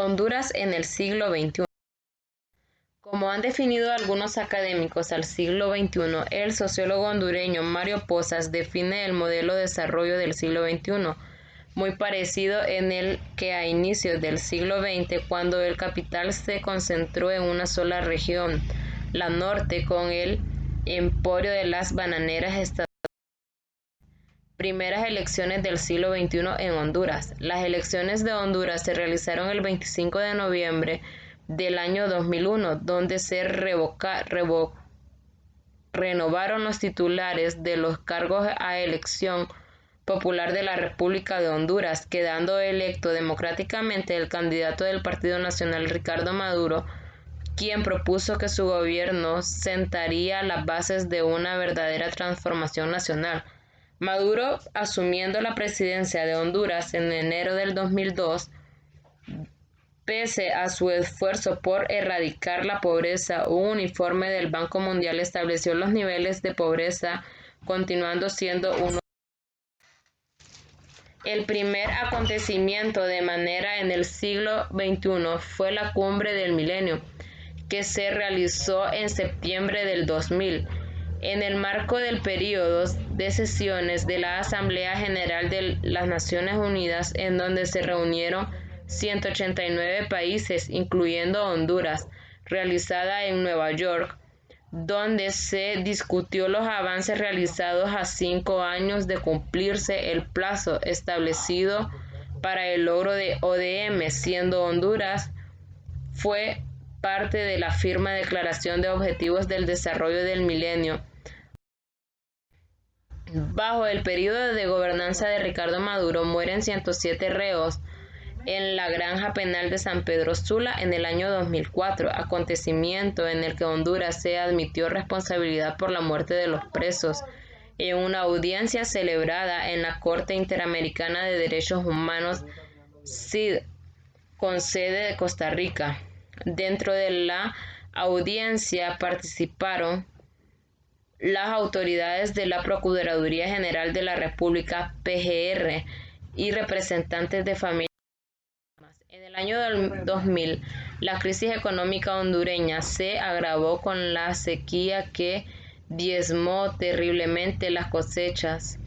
Honduras en el siglo XXI. Como han definido algunos académicos al siglo XXI, el sociólogo hondureño Mario Pozas define el modelo de desarrollo del siglo XXI, muy parecido en el que a inicios del siglo XX, cuando el capital se concentró en una sola región, la norte, con el emporio de las bananeras estadounidenses. Primeras elecciones del siglo XXI en Honduras. Las elecciones de Honduras se realizaron el 25 de noviembre del año 2001, donde se renovaron los titulares de los cargos a elección popular de la República de Honduras, quedando electo democráticamente el candidato del Partido Nacional Ricardo Maduro, quien propuso que su gobierno sentaría las bases de una verdadera transformación nacional. Maduro, asumiendo la presidencia de Honduras en enero del 2002, pese a su esfuerzo por erradicar la pobreza, un informe del Banco Mundial estableció los niveles de pobreza continuando siendo uno. El primer acontecimiento de manera en el siglo XXI fue la Cumbre del Milenio, que se realizó en septiembre del 2000, en el marco del periodo de sesiones de la Asamblea General de las Naciones Unidas, en donde se reunieron 189 países, incluyendo Honduras, realizada en Nueva York, donde se discutió los avances realizados a 5 años de cumplirse el plazo establecido para el logro de ODM, siendo Honduras fue parte de la firma Declaración de Objetivos del Desarrollo del Milenio. Bajo el periodo de gobernanza de Ricardo Maduro mueren 107 reos en la granja penal de San Pedro Sula en el año 2004, acontecimiento en el que Honduras se admitió responsabilidad por la muerte de los presos en una audiencia celebrada en la Corte Interamericana de Derechos Humanos CID, con sede de Costa Rica. Dentro de la audiencia participaron las autoridades de la Procuraduría General de la República, PGR, y representantes de familias. En el año 2000, la crisis económica hondureña se agravó con la sequía que diezmó terriblemente las cosechas,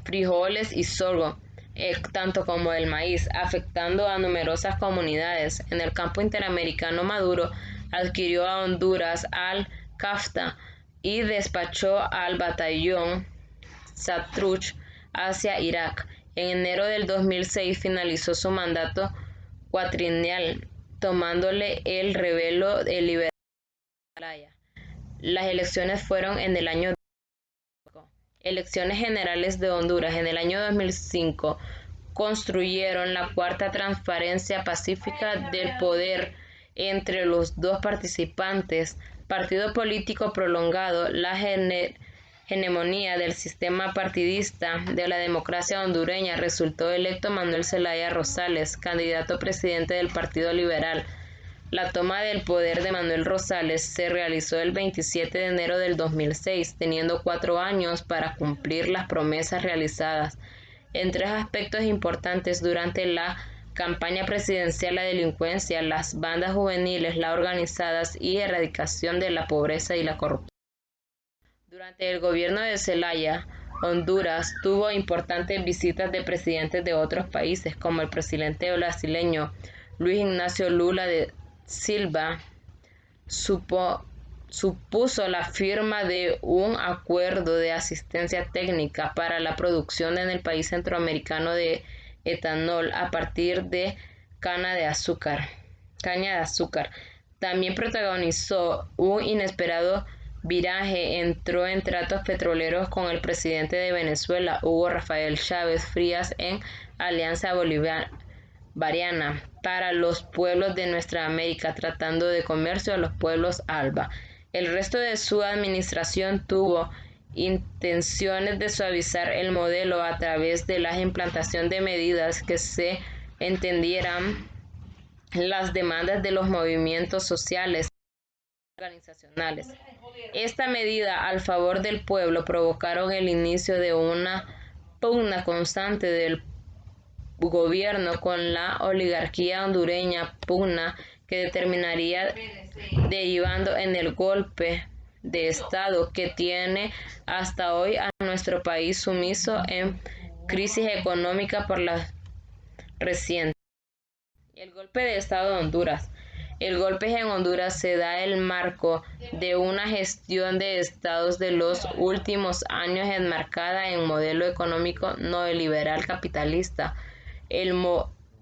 frijoles y sorgo, tanto como el maíz, afectando a numerosas comunidades. En el campo interamericano, Maduro adquirió a Honduras al CAFTA y despachó al batallón Satruch hacia Irak. En enero del 2006 finalizó su mandato cuatrienal, tomándole el relevo el liberal Zelaya. Las elecciones fueron en el año Elecciones Generales de Honduras en el año 2005 construyeron la cuarta transferencia pacífica del poder entre los dos participantes, partido político prolongado, la hegemonía del sistema partidista de la democracia hondureña. Resultó electo Manuel Zelaya Rosales, candidato presidente del Partido Liberal. La toma del poder de Manuel Rosales se realizó el 27 de enero del 2006, teniendo 4 años para cumplir las promesas realizadas en 3 aspectos importantes durante la campaña presidencial: la delincuencia, las bandas juveniles, las organizadas y erradicación de la pobreza y la corrupción. Durante el gobierno de Zelaya, Honduras tuvo importantes visitas de presidentes de otros países, como el presidente brasileño Luis Ignacio Lula da Silva. Supuso la firma de un acuerdo de asistencia técnica para la producción en el país centroamericano de etanol a partir de caña de azúcar. También protagonizó un inesperado viraje, entró en tratos petroleros con el presidente de Venezuela, Hugo Rafael Chávez Frías, en Alianza Bolivariana para los pueblos de nuestra América, tratando de comercio a los pueblos ALBA. El resto de su administración tuvo intenciones de suavizar el modelo a través de la implantación de medidas que se entendieran las demandas de los movimientos sociales y organizacionales. Esta medida al favor del pueblo provocaron el inicio de una pugna constante del gobierno con la oligarquía hondureña pugna que terminaría derivando en el golpe de Estado que tiene hasta hoy a nuestro país sumiso en crisis económica por la reciente. El golpe de Estado de Honduras. El golpe en Honduras se da en el marco de una gestión de estados de los últimos años enmarcada en un modelo económico neoliberal capitalista. El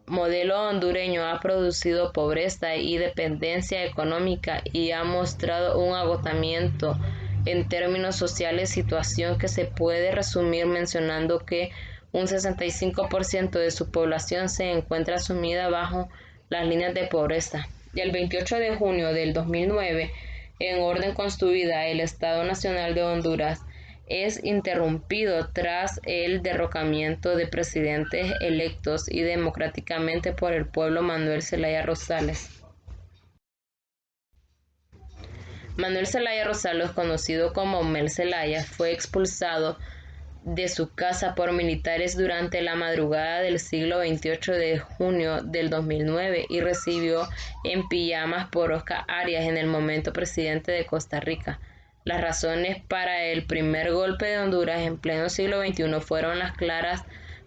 modelo hondureño ha producido pobreza y dependencia económica y ha mostrado un agotamiento en términos sociales, situación que se puede resumir mencionando que un 65% de su población se encuentra sumida bajo las líneas de pobreza. Y el 28 de junio del 2009, en orden constituida, el Estado Nacional de Honduras es interrumpido tras el derrocamiento de presidentes electos y democráticamente por el pueblo Manuel Zelaya Rosales. Manuel Zelaya Rosales, conocido como Mel Zelaya, fue expulsado de su casa por militares durante la madrugada del siglo 28 de junio del 2009 y recibió en pijamas por Oscar Arias, en el momento presidente de Costa Rica. Las razones para el primer golpe de Honduras en pleno siglo XXI fueron las claras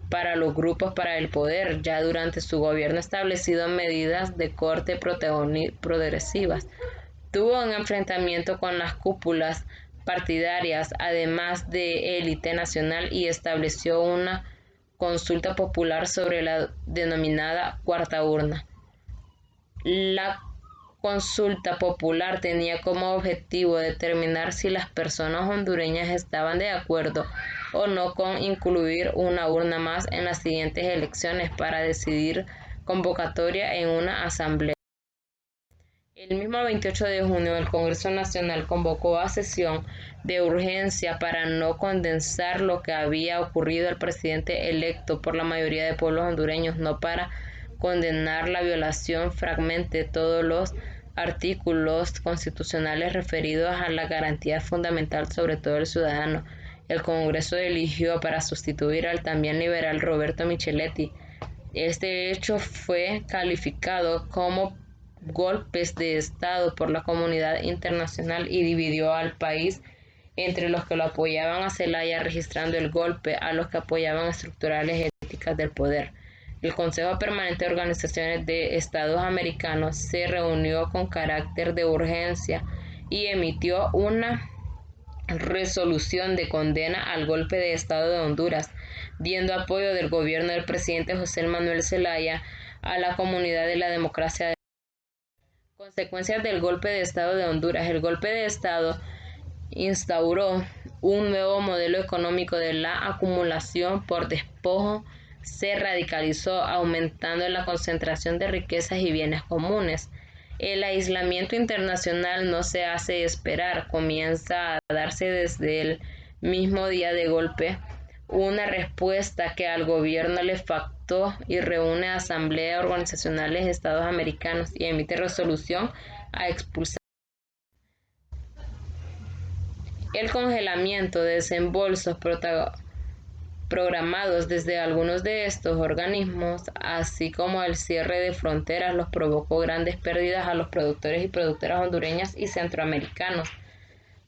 para los grupos para el poder, ya durante su gobierno establecido medidas de corte progresivas. Tuvo un enfrentamiento con las cúpulas partidarias, además de élite nacional, y estableció una consulta popular sobre la denominada cuarta urna. La consulta popular tenía como objetivo determinar si las personas hondureñas estaban de acuerdo o no con incluir una urna más en las siguientes elecciones para decidir convocatoria en una asamblea. El mismo 28 de junio, el Congreso Nacional convocó a sesión de urgencia para no condensar lo que había ocurrido al presidente electo por la mayoría de pueblos hondureños, no para condenar la violación fragmente de todos los artículos constitucionales referidos a la garantía fundamental sobre todo el ciudadano. El Congreso eligió para sustituir al también liberal Roberto Micheletti. Este hecho fue calificado como golpes de Estado por la comunidad internacional y dividió al país entre los que lo apoyaban a Zelaya registrando el golpe a los que apoyaban estructurales éticas del poder. El Consejo Permanente de Organizaciones de Estados Americanos se reunió con carácter de urgencia y emitió una resolución de condena al golpe de Estado de Honduras, dando apoyo del gobierno del presidente José Manuel Zelaya a la comunidad de la democracia. Consecuencias del golpe de Estado de Honduras. El golpe de Estado instauró un nuevo modelo económico de la acumulación por despojo, se radicalizó aumentando la concentración de riquezas y bienes comunes. El aislamiento internacional no se hace esperar, comienza a darse desde el mismo día de golpe, una respuesta que al gobierno le factó y reúne a asambleas organizacionales de Estados americanos y emite resolución a expulsar. El congelamiento de desembolsos programados desde algunos de estos organismos, así como el cierre de fronteras, los provocó grandes pérdidas a los productores y productoras hondureñas y centroamericanos.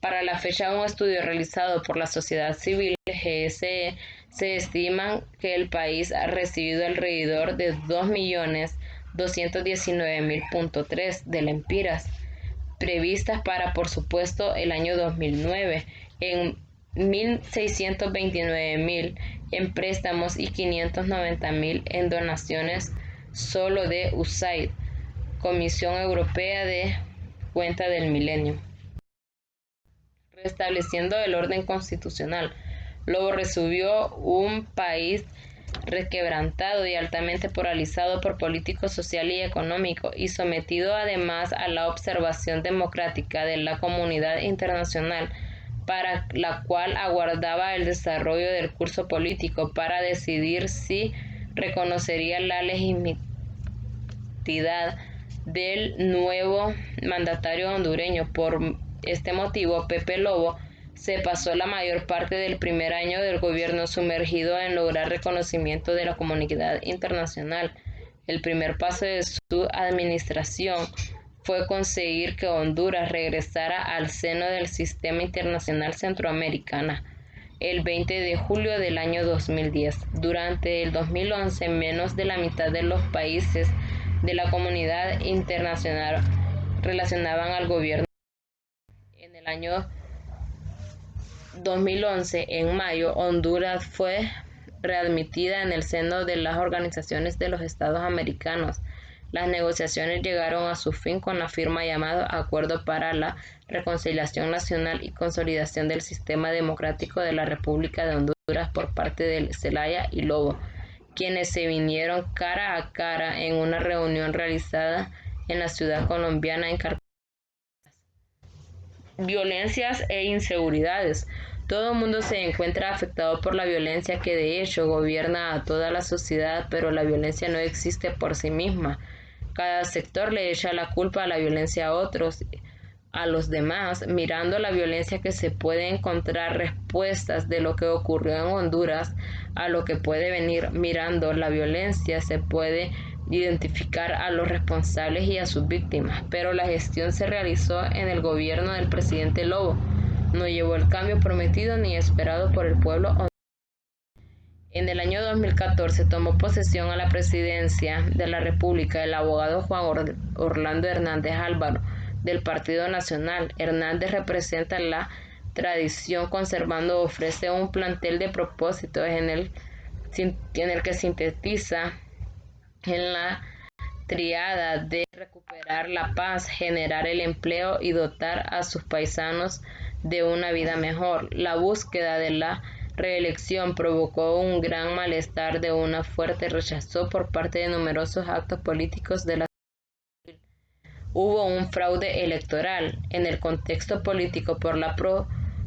Para la fecha de un estudio realizado por la sociedad civil GSE, se estima que el país ha recibido alrededor de 2.219.000.3 de lempiras, previstas para, por supuesto, el año 2009, en 1.629.000 en préstamos y 590.000 en donaciones solo de USAID, Comisión Europea de Cuenta del Milenio. Restableciendo el orden constitucional. Luego recibió un país requebrantado y altamente polarizado por político, social y económico, y sometido además a la observación democrática de la comunidad internacional, para la cual aguardaba el desarrollo del curso político para decidir si reconocería la legitimidad del nuevo mandatario hondureño. Por este motivo, Pepe Lobo se pasó la mayor parte del primer año del gobierno sumergido en lograr reconocimiento de la comunidad internacional. El primer paso de su administración fue conseguir que Honduras regresara al seno del sistema internacional centroamericano el 20 de julio del año 2010. Durante el 2011, menos de la mitad de los países de la comunidad internacional relacionaban al gobierno. En el año 2011, en mayo, Honduras fue readmitida en el seno de las organizaciones de los Estados Americanos. Las negociaciones llegaron a su fin con la firma llamado Acuerdo para la Reconciliación Nacional y Consolidación del Sistema Democrático de la República de Honduras por parte de Zelaya y Lobo, quienes se vinieron cara a cara en una reunión realizada en la ciudad colombiana en Cartagena. Violencias e inseguridades. Todo el mundo se encuentra afectado por la violencia que de hecho gobierna a toda la sociedad, pero la violencia no existe por sí misma. Cada sector le echa la culpa a la violencia a otros, a los demás. Mirando la violencia que se puede encontrar respuestas de lo que ocurrió en Honduras a lo que puede venir. Mirando la violencia se puede identificar a los responsables y a sus víctimas, pero la gestión se realizó en el gobierno del presidente Lobo. No llevó el cambio prometido ni esperado por el pueblo. En el año 2014 tomó posesión a la presidencia de la República el abogado Juan Orlando Hernández Álvaro, del Partido Nacional. Hernández representa la tradición conservando, ofrece un plantel de propósitos en el que sintetiza en la triada de recuperar la paz, generar el empleo y dotar a sus paisanos de una vida mejor. La búsqueda de la reelección provocó un gran malestar de una fuerte rechazo por parte de numerosos actos políticos de la sociedad. Hubo un fraude electoral en el contexto político por la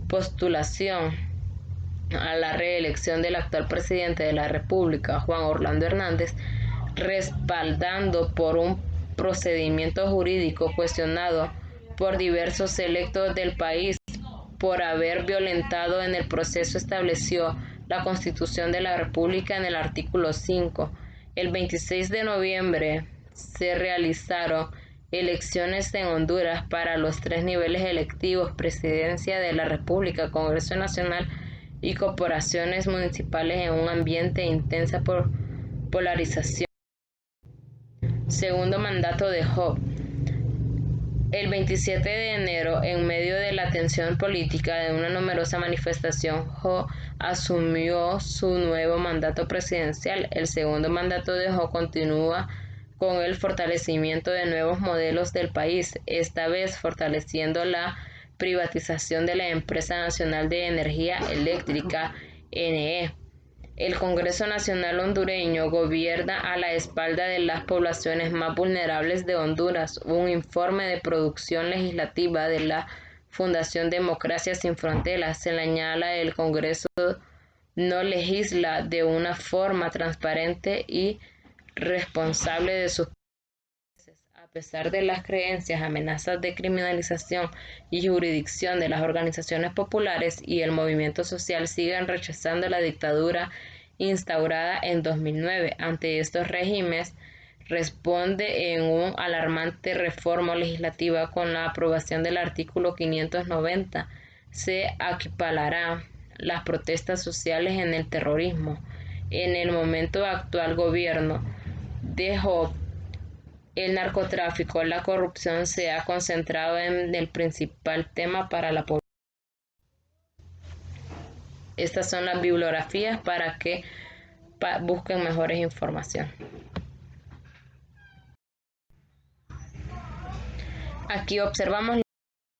postulación a la reelección del actual presidente de la República, Juan Orlando Hernández, respaldando por un procedimiento jurídico cuestionado por diversos electos del país por haber violentado en el proceso estableció la Constitución de la República en el artículo 5. El 26 de noviembre se realizaron elecciones en Honduras para los 3 niveles electivos: Presidencia de la República, Congreso Nacional y corporaciones municipales, en un ambiente de intensa polarización. Segundo mandato de Job. El 27 de enero, en medio de la tensión política de una numerosa manifestación, Job asumió su nuevo mandato presidencial. El segundo mandato de Job continúa con el fortalecimiento de nuevos modelos del país, esta vez fortaleciendo la privatización de la Empresa Nacional de Energía Eléctrica, NE. El Congreso Nacional hondureño gobierna a la espalda de las poblaciones más vulnerables de Honduras. Un informe de producción legislativa de la Fundación Democracia Sin Fronteras señala el Congreso no legisla de una forma transparente y responsable de sus a pesar de las creencias, amenazas de criminalización y jurisdicción de las organizaciones populares y el movimiento social siguen rechazando la dictadura instaurada en 2009. Ante estos regímenes, responde en una alarmante reforma legislativa con la aprobación del artículo 590. Se equiparará las protestas sociales en el terrorismo. En el momento actual gobierno dejó el narcotráfico, la corrupción se ha concentrado en el principal tema para la población. Estas son las bibliografías para que busquen mejores información. Aquí observamos